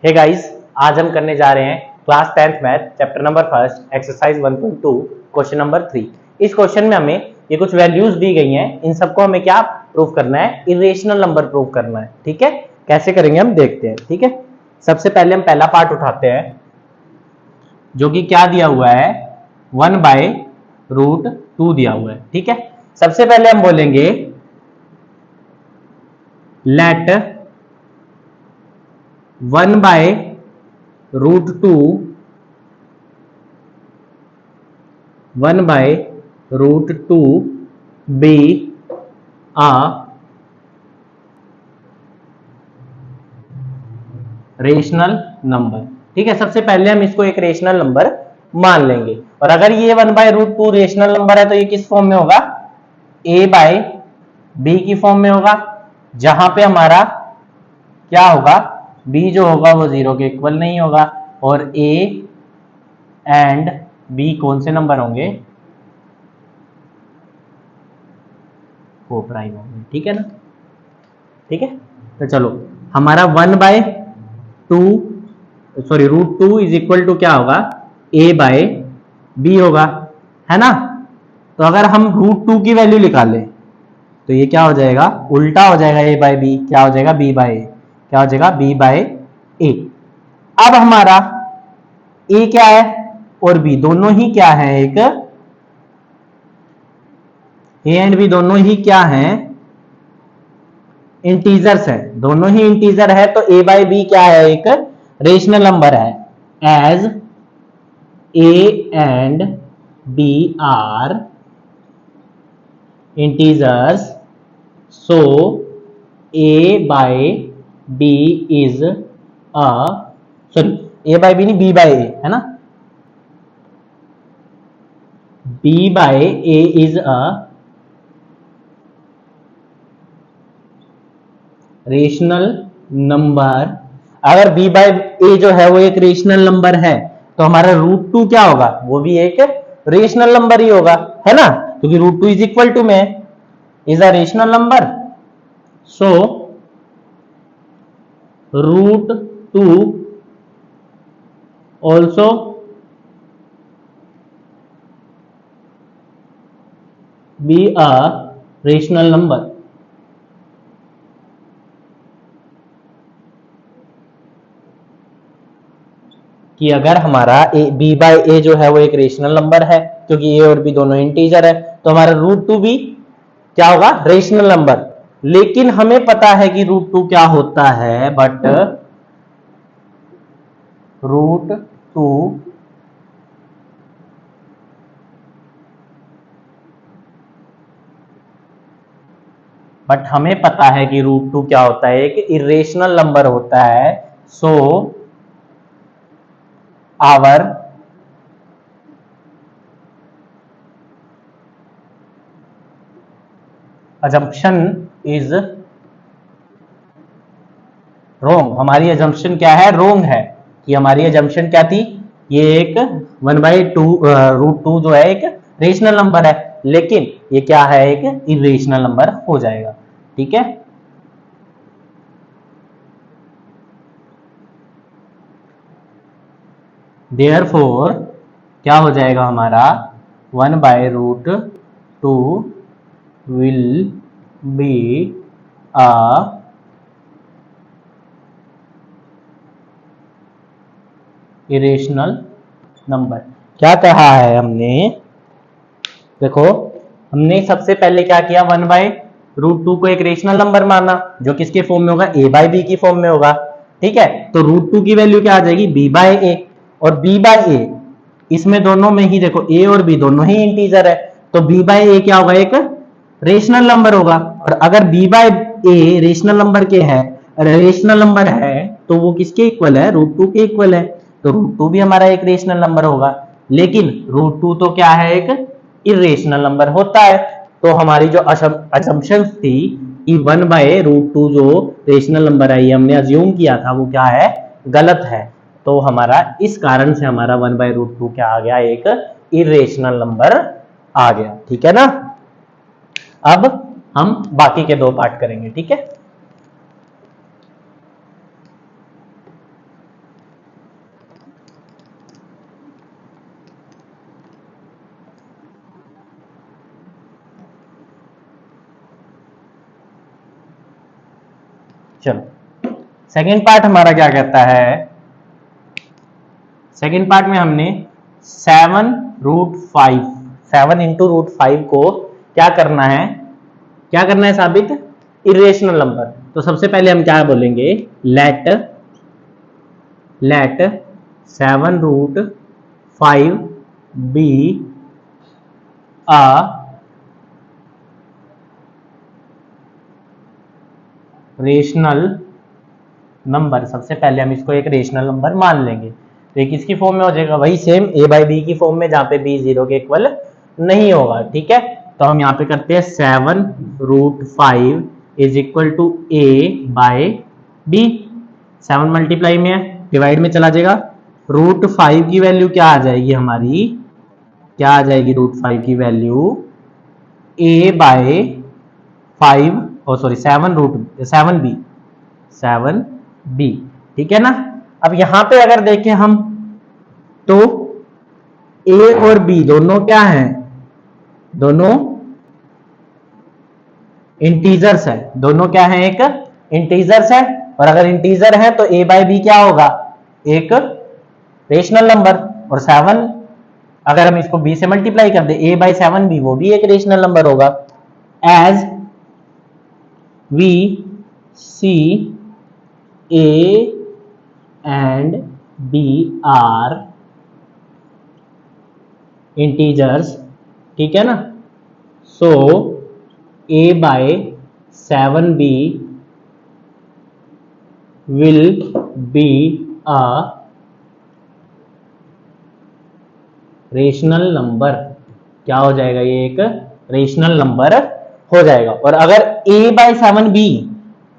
Hey guys, आज हम करने जा रहे हैं class 10th math chapter number first exercise 1.2 question number 3। इस क्वेश्चन में हमें ये कुछ वैल्यूज दी गई हैं, इन सबको हमें क्या प्रूव करना है, इरेशनल नंबर प्रूव करना है। ठीक है, कैसे करेंगे हम देखते हैं। ठीक है, सबसे पहले हम पहला पार्ट उठाते हैं जो कि क्या दिया हुआ है, 1/√2 दिया हुआ है। ठीक है, सबसे पहले हम बोलेंगे let 1/√2 be a rational number. ठीक है, सबसे पहले हम इसको एक रेशनल नंबर मान लेंगे। और अगर ये 1/√2 रेशनल नंबर है तो ये किस फॉर्म में होगा, a/b की फॉर्म में होगा, जहां पे हमारा क्या होगा, b जो होगा वो 0 के इक्वल नहीं होगा और a एंड b कौन से नंबर होंगे, को प्राइम होंगे। ठीक है ना, ठीक है। तो चलो हमारा 1/√2 इज इक्वल टू क्या होगा, a/b होगा, है ना। तो अगर हम √2 की वैल्यू निकालें तो ये क्या हो जाएगा, उल्टा हो जाएगा, a/b क्या हो जाएगा, b/a, क्या हो जाएगा, b/a। अब हमारा a क्या है और b दोनों ही क्या है, एक a एंड b दोनों ही क्या है, इंटीजर्स है, दोनों ही इंटीजर है। तो a/b क्या है, एक रेशनल नंबर है। As a and b are integers, so a/b is a, sorry a/b नहीं, b/a है ना, b/a is a rational number. अगर b/a जो है वो एक रेशनल नंबर है तो हमारा √2 क्या होगा, वो भी एक रेशनल नंबर ही होगा, है ना, क्योंकि √2 इज इक्वल टू में is a rational number. So √2 also be a rational number. कि अगर हमारा b/a जो है वो एक रेशनल नंबर है, क्योंकि a और b दोनों इंटीजर है, तो हमारा √2 भी क्या होगा, रेशनल नंबर। लेकिन हमें पता है कि √2 क्या होता है, बट √2 हमें पता है कि √2 क्या होता है, एक इरेशनल नंबर होता है। सो आवर assumption इज रोंग। हमारी assumption क्या है, रोंग है। कि हमारी assumption क्या थी, ये एक 1/√2 जो है एक रेशनल नंबर है, लेकिन ये क्या है, एक इरेशनल नंबर हो जाएगा। ठीक है, देयरफॉर क्या हो जाएगा हमारा, 1/√2 will be a irrational number. क्या कहा है हमने, देखो हमने सबसे पहले क्या किया, 1/√2 को एक रेशनल नंबर माना जो किसके फॉर्म में होगा, a/b की फॉर्म में होगा। ठीक है, तो √2 की वैल्यू क्या आ जाएगी, b/a, और b/a इसमें दोनों में ही देखो a और b दोनों ही इंटीजर है, तो b/a क्या होगा, एक रेशनल नंबर होगा। और अगर b/a रेशनल नंबर के है, रेशनल नंबर है तो वो किसके इक्वल है, √2 के इक्वल है, तो √2 भी हमारा एक रेशनल नंबर होगा। लेकिन √2 तो क्या है, एक इरेशनल नंबर होता है। तो हमारी जो असम्पशन थी कि 1/√2 जो रेशनल नंबर है, ये हमने अज्यूम किया था, वो क्या है, गलत है। तो हमारा इस कारण से हमारा 1/√2 क्या आ गया, एक इरेशनल नंबर आ गया। ठीक है ना, अब हम बाकी के दो पार्ट करेंगे। ठीक है, चलो सेकेंड पार्ट हमारा क्या कहता है, सेकेंड पार्ट में हमने 7√5 7 इंटू √5 को क्या करना है, क्या करना है साबित, इरेशनल नंबर। तो सबसे पहले हम क्या बोलेंगे, let 7√5 be a rational number. सबसे पहले हम इसको एक रेशनल नंबर मान लेंगे। तो ये किसकी फॉर्म में हो जाएगा, वही सेम a बाई बी की फॉर्म में, जहां पे b 0 के इक्वल नहीं होगा। ठीक है, तो हम यहाँ पे करते हैं 7√5 is equal to a by b। 7 multiply में है, डिवाइड में चला जाएगा। √5 की वैल्यू क्या आ जाएगी हमारी, क्या आ जाएगी √5 की value, a by 5 oh sorry 7b। ठीक है ना। अब यहां पे अगर देखें हम तो a और b दोनों क्या हैं, दोनों इंटीजर्स है, दोनों क्या है, एक इंटीजर्स है। और अगर इंटीजर है तो a बाई बी क्या होगा, एक रेशनल नंबर। और 7 अगर हम इसको b से मल्टीप्लाई कर दे, a बाई 7b, वो भी एक रेशनल नंबर होगा। As we see a and b are integers, ठीक है ना। so a by 7b will be a rational number. क्या हो जाएगा, ये एक रेशनल नंबर हो जाएगा। और अगर a by 7b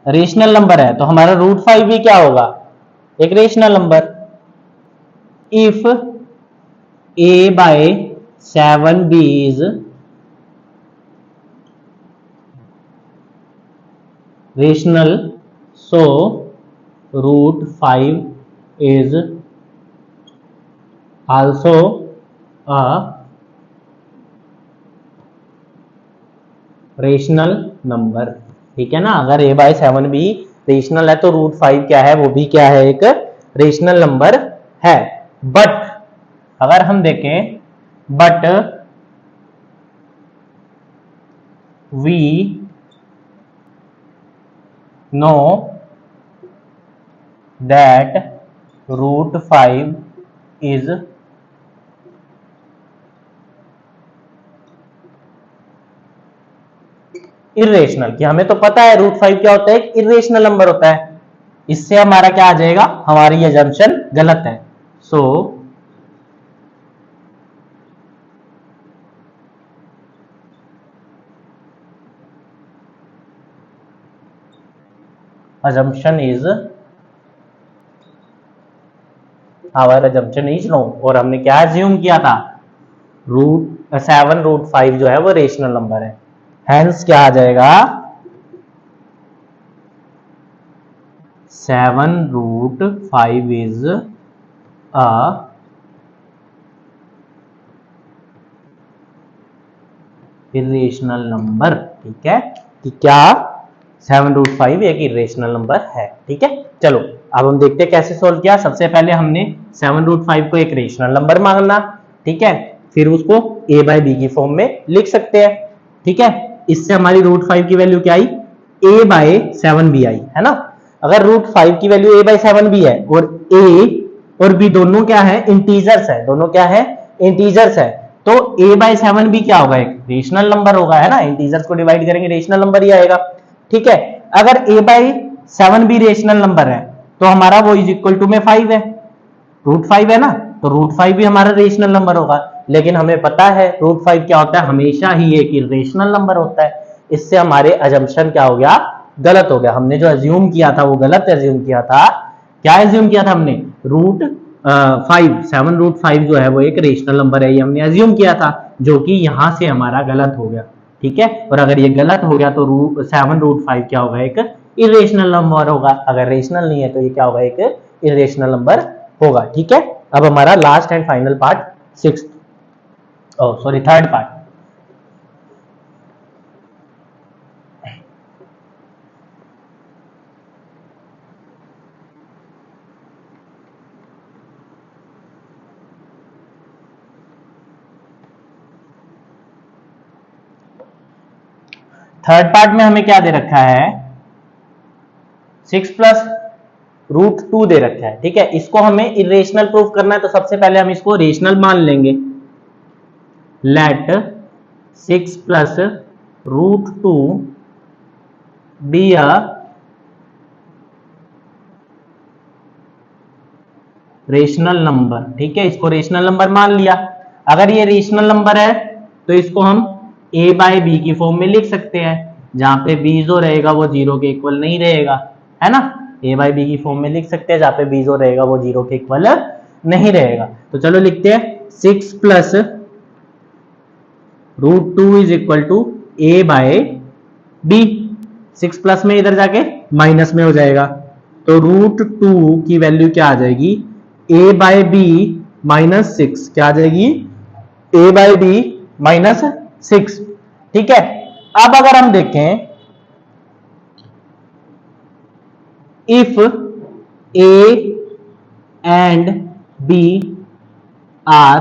rational number है तो हमारा √5 भी क्या होगा, एक rational number. If a by 7b is rational, so √5 is also a rational number. ठीक है ना, अगर a बाय 7b रेशनल है तो √5 क्या है, वो भी क्या है, एक रेशनल नंबर है। बट अगर हम देखें, but we know that √5 is irrational, कि हमें तो पता है √5 क्या होता है, एक इरेशनल नंबर होता है। इससे हमारा क्या आ जाएगा, हमारी अजम्पशन गलत है। सो assumption is our assumption is wrong। और हमने क्या assume किया था, 7√5 जो है वो रेशनल नंबर है। हेंस क्या आ जाएगा, 7√5 इज अ इरेशनल नंबर। ठीक है, कि क्या 7√5 एक इरेशनल नंबर है। ठीक है, चलो अब हम देखते हैं कैसे सोल्व किया। सबसे पहले हमने 7√5 को एक रेशनल नंबर मानना, ठीक है, फिर उसको a बाई बी की फॉर्म में लिख सकते हैं। ठीक है, इससे हमारी √5 की वैल्यू क्या आई, a बाई 7b आई, है ना। अगर √5 की वैल्यू a बाई 7b है और a और b दोनों क्या है, इंटीजर्स है, दोनों क्या है, इंटीजर्स है, तो a बाई 7b क्या होगा, एक रेशनल नंबर होगा, है ना। इंटीजर्स को डिवाइड करेंगे रेशनल नंबर ही आएगा। ठीक है, अगर a by 7b rational number है तो हमारा वो इज इक्वल टू में 5 है, √5 है ना, तो √5 भी हमारा रेशनल नंबर होगा। लेकिन हमें पता है √5 क्या होता है, हमेशा ही एक इरेशनल नंबर होता है। इससे हमारे अजम्पशन क्या हो गया, गलत हो गया। हमने जो अज्यूम किया था वो गलत अज्यूम किया था। क्या अज्यूम किया था हमने, √5 7√5 जो है वो एक रेशनल नंबर है, ये हमने अज्यूम किया था, जो कि यहां से हमारा गलत हो गया। ठीक है, और अगर ये गलत हो गया तो 7√5 क्या होगा, एक इरेशनल नंबर होगा। अगर रेशनल नहीं है तो ये क्या होगा, एक इरेशनल नंबर होगा। ठीक है, अब हमारा last and final part, third part. Third part में हमें क्या दे रखा है, 6 प्लस रूट 2 दे रखा है। ठीक है, इसको हमें इरेशनल प्रूफ करना है, तो सबसे पहले हम इसको रेशनल मान लेंगे। Let 6 plus root 2 be a rational number. ठीक है, इसको रेशनल नंबर मान लिया। अगर ये रेशनल नंबर है तो इसको हम a बाय बी की फॉर्म में लिख सकते हैं, जहां पे b जो रहेगा वो 0 के इक्वल नहीं रहेगा, है ना। a बाय बी की फॉर्म में लिख सकते हैं, जहां पे b जो रहेगा वो 0 के इक्वल नहीं रहेगा। तो चलो लिखते हैं 6 plus root 2 is equal to a by b. 6 plus में इधर जाके माइनस में हो जाएगा, तो रूट 2 की वैल्यू क्या आ जाएगी, a बाय बी माइनस 6। क्या आ जाएगी, a बाय बी माइनस 6। ठीक है, अब अगर हम देखें if a and b are,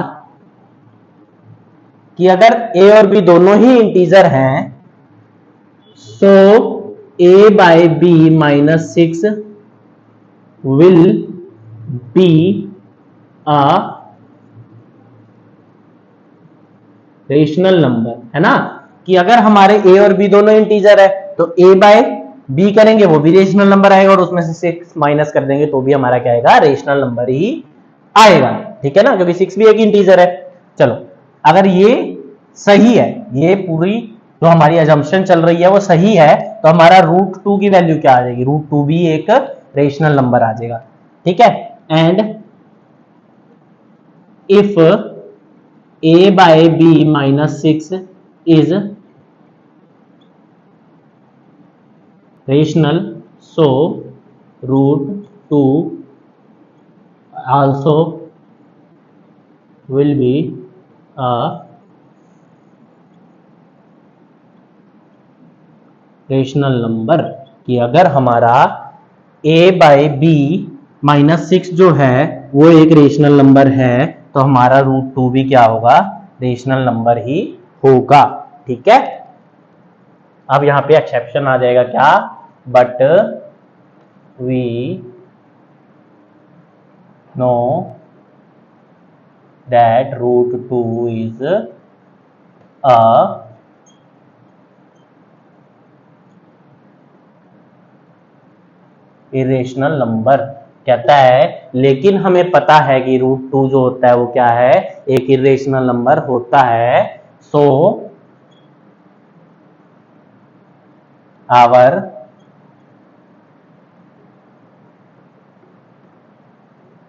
कि अगर a और b दोनों ही इंटीजर हैं, so a by b minus 6 will be a rational number, है ना। कि अगर हमारे a और b दोनों इंटीजर है तो a बाय b करेंगे वो भी रेशनल नंबर आएगा, और उसमें से 6 माइनस कर देंगे तो भी हमारा क्या आएगा, रेशनल नंबर ही आएगा। ठीक है ना, क्योंकि 6 भी एक इंटीजर है। चलो, अगर ये सही है, ये पूरी जो हमारी अजम्पशन चल रही है वो सही है, तो हमारा रूट 2 की वैल्यू क्या आ जाएगी, रूट 2 भी एक रेशनल नंबर आ जाएगा। ठीक है, and if a by b minus 6 is rational, so root 2 also will be a rational number. कि अगर हमारा a बाय बी माइनस 6 जो है वो एक रेशनल नंबर है, तो हमारा रूट 2 भी क्या होगा, रेशनल नंबर ही होगा। ठीक है, अब यहां पे एक्सेप्शन आ जाएगा क्या, but we know that root 2 is a irrational number. कहता है लेकिन हमें पता है कि रूट 2 जो होता है वो क्या है, एक इरेशनल नंबर होता है। सो आवर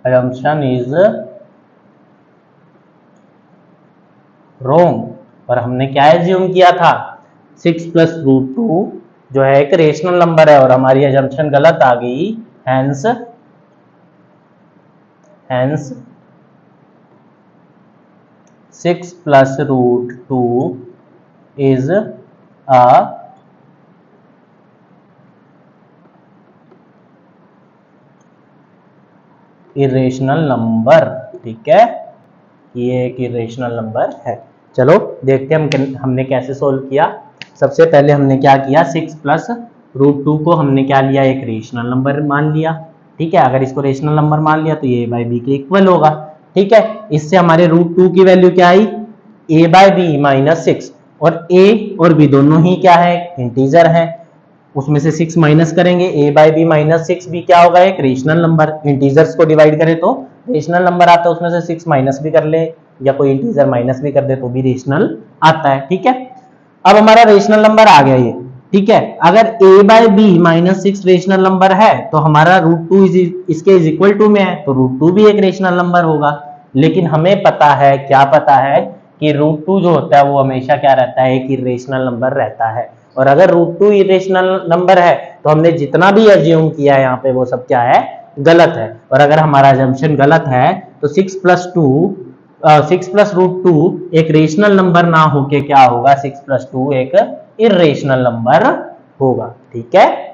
assumption इज रोंग। और हमने क्या एज्यूम किया था, 6 प्लस रूट 2 जो है एक रेशनल नंबर है, और हमारी assumption गलत आ गई। Hence 6 plus root 2 is a irrational number. ठीक है, ये एक इरेशनल नंबर है। चलो देखते हैं हमने कैसे सोल्व किया। सबसे पहले हमने क्या किया, 6 प्लस रूट 2 को हमने क्या लिया, एक रेशनल नंबर मान लिया। ठीक है, अगर इसको रेशनल नंबर मान लिया तो ये a बाय बी के इक्वल होगा। ठीक है, इससे हमारे रूट 2 की वैल्यू क्या आई, a बाय बी माइनस 6, और a और b दोनों ही क्या है, इंटीजर है, उसमें से 6 माइनस करेंगे, a बाय बी माइनस 6 भी क्या होगा, एक रेशनल नंबर। इंटीजर्स को डिवाइड करें तो रेशनल नंबर आता है, उसमें से 6 माइनस भी कर ले या कोई इंटीजर माइनस भी कर दे तो भी रेशनल आता है। ठीक है, अब हमारा रेशनल नंबर आ गया ये। ठीक है, अगर a by b minus 6 rational number है तो हमारा रूट 2 इसके इज इक्वल टू में है, तो रूट 2 भी एक रेशनल नंबर होगा। लेकिन हमें पता है, क्या पता है, कि रूट 2 जो होता है वो हमेशा क्या रहता है, एक इरेशनल नंबर रहता है। और अगर रूट 2 इरेशनल नंबर है तो हमने जितना भी एज्यूम किया है यहाँ पे वो सब क्या है, गलत है। और अगर हमारा अजम्पशन गलत है तो 6 प्लस रूट 2 एक रेशनल नंबर ना होके क्या होगा, 6 प्लस 2 एक इरेशनल नंबर होगा। ठीक है।